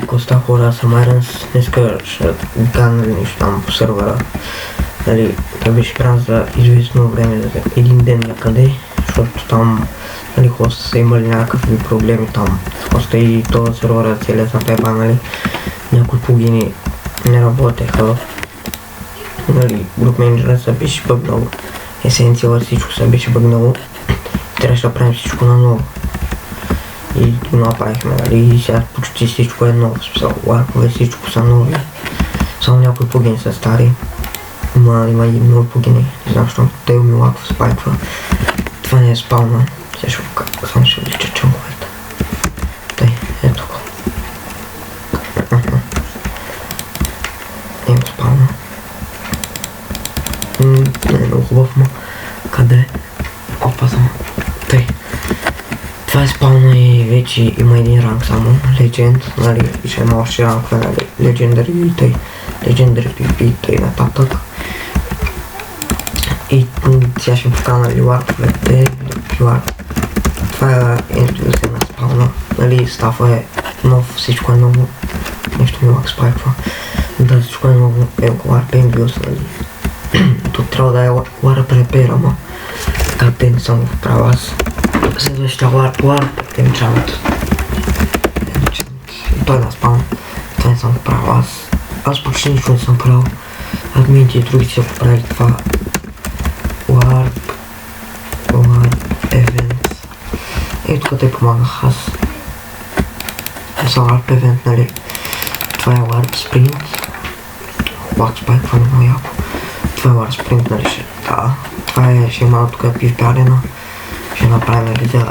коста хора съм Айранс, днеска ще викам нещо там по сървъра. Нали, той беше прав за известно време, за един ден някъде, защото там нали, хоста са имали някакви проблеми там с хоста и този сървъра целият на пепа, нали, някои плагини не работеха. Нали, груп менеджера се беше бъгнал, есенцията всичко се беше бъгнало, трябваше да правим всичко наново. И го направихме, нали, и сега почти всичко е ново, смисъл, ларпове всичко са нови, само някои плагини са стари, има и нови плагини, не знам, защото Тейл ми лаков спайква, това не е спална, сега ще го само ще облича чанковете, тъй, ето го, ето спална, не е много хубав, ма, къде е, опа само, тъй. Това е спална и вече има един ранг само, Legend, нали, и ще има още рангове, нали, Legendary и тъй, Legendary PvP и тъй нататък. И сега ще покана, нали, ларповете, това е ентузиазна спална, нали, стафа е нов, всичко е ново, нещо ми лак спайква, да, всичко е ново, елко ларп е бил са, нали, тук трябва да е ларп репер, ама как те не съм го правил аз. Следващия ларп, енчант. И той да спам. Това не съм го правил аз почти нищо не съм правил. Админите и другите са поправили това. Ларп евент. И тук те помагах аз. За ларп евент, нали. Това е ларп спринт. Лак спайк, това е много яко. Това е ларп спринт, нали ще. Да. Това е, ще има тук PvP арена. Ще направим за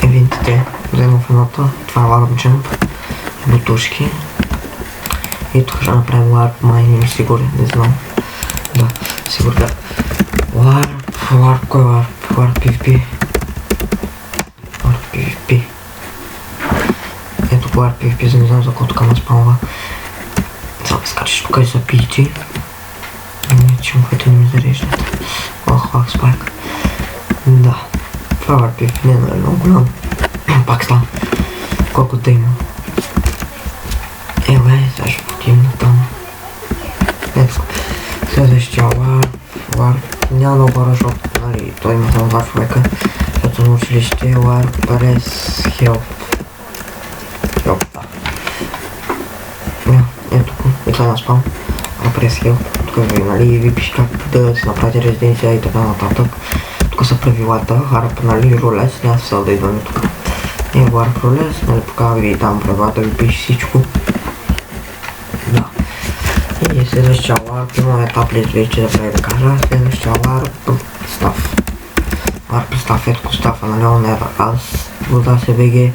евентите, взема в едната, това е ларп джамп, бутушки и тук ще направим ларп майнинг, сигурен, не знам, да, сигурно да. Ларп, кой е ларп? Ларп PvP. Ларп PvP. Ето ларп PvP, за не знам за какво тук ме спамва. Само скачаш тук и са пити. Не, чумовете не ми зареждат. Ох, лак спайк. Да. Това ларп PvP не е много голям. Пак става. Колко да има. Сега ще потим на там. Ето. Следващия ларп. Няма много хора, защото нали, той има само 2 човека. Защото на училище ларп през хелп. Ето го. И това на спам. През хелп. Тук ви, нали, ви пише как да си направите резиденция и така нататък. Тук са правилата, харап, нали, ролес, няма смисъл да идваме тук. Е, ларп ролес, нали, покава ви там правилата, ви пише всичко. Да. И следващия ларп, имаме таблет вече да прави да кажа, следващия ларп, став. Ларп став, ето стафа, нали, Онер, аз, Вода се БГ,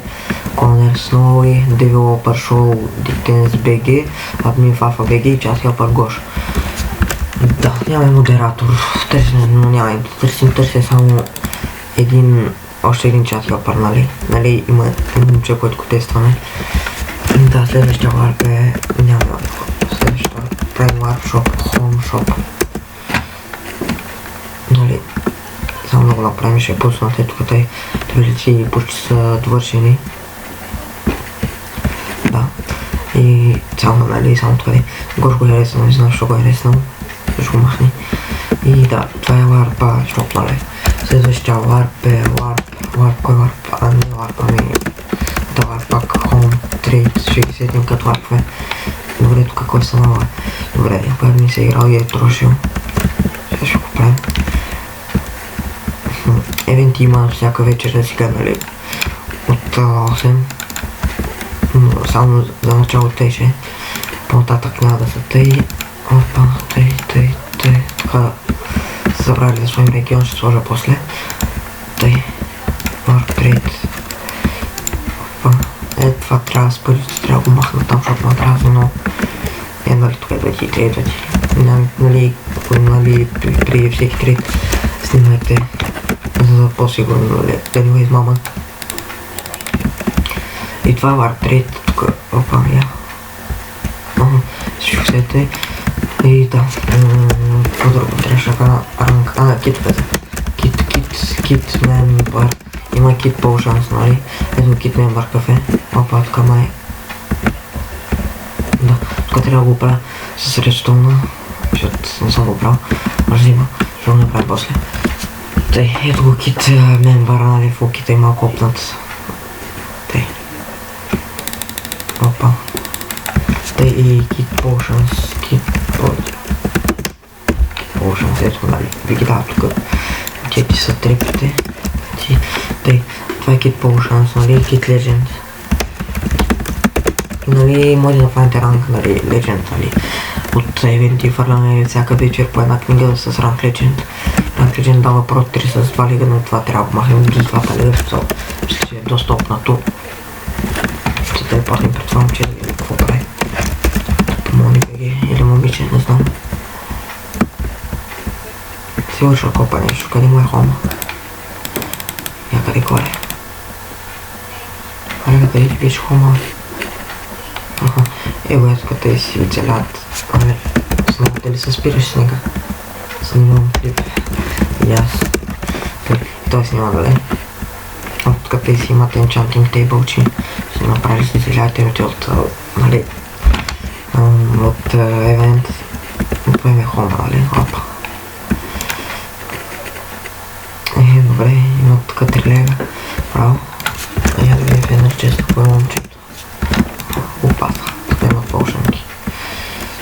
Конер Сноуи, Девелопър Шоу, Диктенс БГ, Админ Фафа БГ и Час Хелпър Гош. Да, нямаме модератор, но няма да търсим, търся само още един чат хелпър, нали, има момче, което го тестваме. Да, следващия ларп е, няма следващия правим ларп шоп, хом шоп. Нали, само да го направим, ще пусна след тук тъй таблици почти са довършени. Да, и само, нали, само тук Гош го е реснал, не знам защо го е реснал. Ще го махни. И да, това е ларпа, шоп, нали. Следващия ларп е кой ларп? Не ларп, да, ларп пак, home, trade, ще ги сетим като ларпове. Добре, тук кой са мала? Добре, когато ми се е играл и е трошил. Сега ще го правим. Евенти има всяка вечер да си гледа, нали, от 8. Само за начало тъй ще. По-нататък няма да са тъй. Опа, тъй, така са забрали за своим регион, ще сложа после. Тъй, ларп трейд. Опа, това трябва да спървите, трябва да го махна там, защото ме трябва много. Нали, тук идват и трейдват. Нали, при всеки трейд снимайте, за да по-сигурно да не го измамат. И това е ларп трейд, тук, опа, я. Всичко сете. И да, по-друго трябваше да ранг, китовете. Кит мембър. Има кит по шанс, нали? Ето кит мембър кафе. Опа, тук май. Да, тук трябва да го правя с редстоуна, защото не съм го правил. Може да има, ще го направя после. Тъй, ето го кит мембара, нали, в оките е малко опнат. Тъй. Опа. Тъй и кит potions, potions, ето, нали, ви ги дава тук. Ти са трепите. Тъй, това е кит potions, нали, кит legend. Нали, може да направите ранг, нали, legend, нали. От евенти фърляме всяка вечер по една книга с ранг legend. Ранг legend дава про 3 с 2 лига, но това трябва да махнем за двата лига, защото мисля, че е доста опнато. Ще да пахнем пред това момче да видим какво прави. Помоли беги или момиче, не знам. Сигурно ще копа нещо, къде му е хома? Някъде горе. Аре, къде ти беше хома? Аха, ево ето като и си оцелят. Абе, знаете ли се спираш снега? Снимам клип. И аз. Той снима, дали? От като и си имате enchanting table, че си направили си изделяете от, нали, от евент. Това е хома, нали? Опа. Добре, има тук 3 лега. Браво. Я да видим една често кое момчето. Опаса, тук имат полшанки.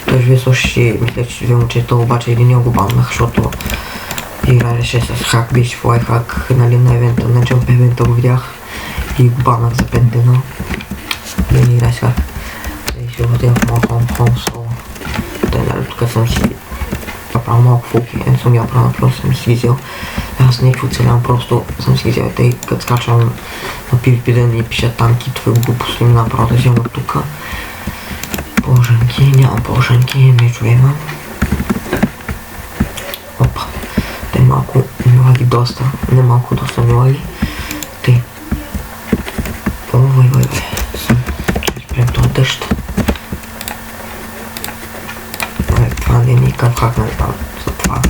Той вие слушаше, мисля, че две момчета, обаче един го баннах, защото играеше с хак, беше в лайфхак, нали, на евента, на джамп евента го видях и го баннах за 5 дена. И не играй сега. И ще отидем в малко хом соло. Той, нали, тук съм си направил малко фулки, не съм я правил, просто съм си ги взел. Аз не оцелявам, просто съм си ги взел, тъй като скачвам на PvP да ни пишат танки, това е глупост, им направо да взема тук. Положенки, нямам положенки, мечове имам. Опа, те малко милаги доста, не малко доста милаги. Те. Ой, ще спрем този дъжд. Това не е никакъв хак, нали там, за това.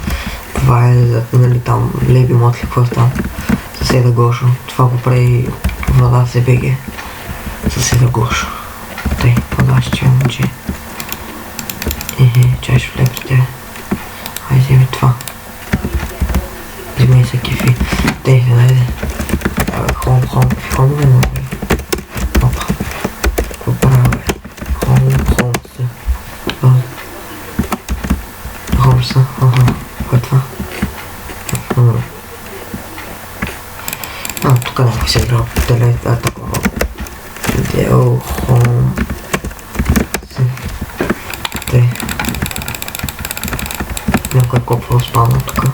Това е, нали там, леби мотли, какво е там. Съседа Гошо, това го прави вода се беге. Съседа Гошо. Тъй, подащи момче. Чай ще влезе при тебе. Ай, вземи това. Вземи се кефи. Тъй, дайде. Хом, не. Опа. Какво правя, бе? Хом се. Хом се, кой е това? Тук някой се играл по телета, такова. Дел, хом. Тъй. Някой копва спална тук.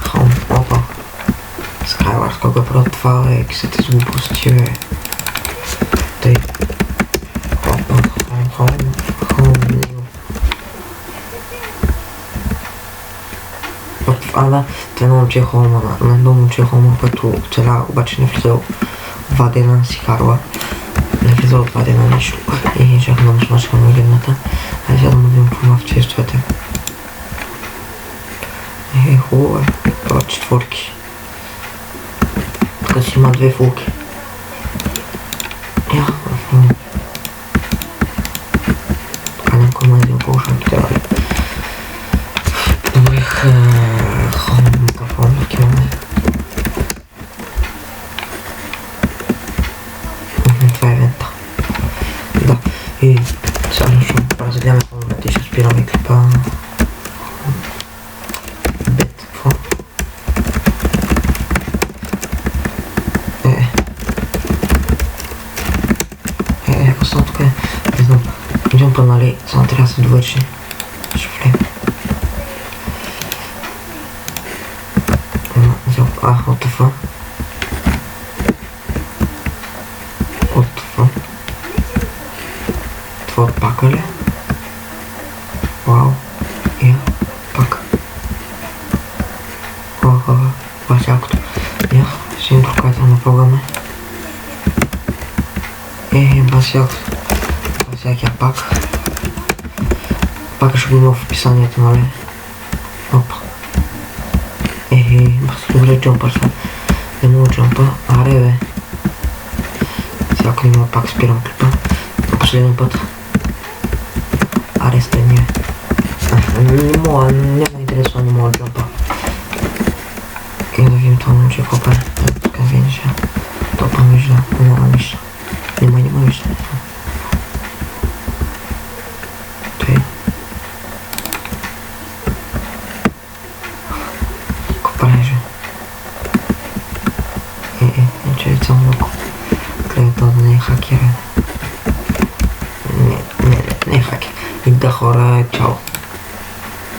Хом, опа. Skywars, колко е правда това е, кисете с глупости, бе. Тъй. Опа, хом. Да, това момче е хома, на едно момче е хома, което оцеля, обаче не влизал 2 дена си харва. Не влизал 2 дена нещо. И чакам да му смачкам гривната. Айде сега да му видим какво има в честовете. Хубаво е. Това четворки. Тук си има 2 фулки. Я. Тук някой ма един полшанки трябва ли. Добрих микрофон, имаме. Това е евента. Да, и сега ще разгледаме фоновете и ще спираме клипа. Бет, какво? Просто тук е, не знам, джампа, нали, само трябва да се довърши. Ще влеем. От това. Това от пака ли? Вау. Я. Пак. Това е якото. Я. Ще им прокайта на програме. Бас якото. Бас якия пак. Пака ще го има в описанието, нали? Опа. Бас добре джампа са. Не мога джампа. Аре бе. Всяко Има пак спирам клипа. За последен път. Аре, стани. Не ме интересува, не мога джампа. И да видим това момче какво прави. Тук видиш. Топа вижда. Няма нищо. Няма вижда. Той. Какво правиш? Че само много. Клевета да не е хакер. Не е хакер. И да хора, чао.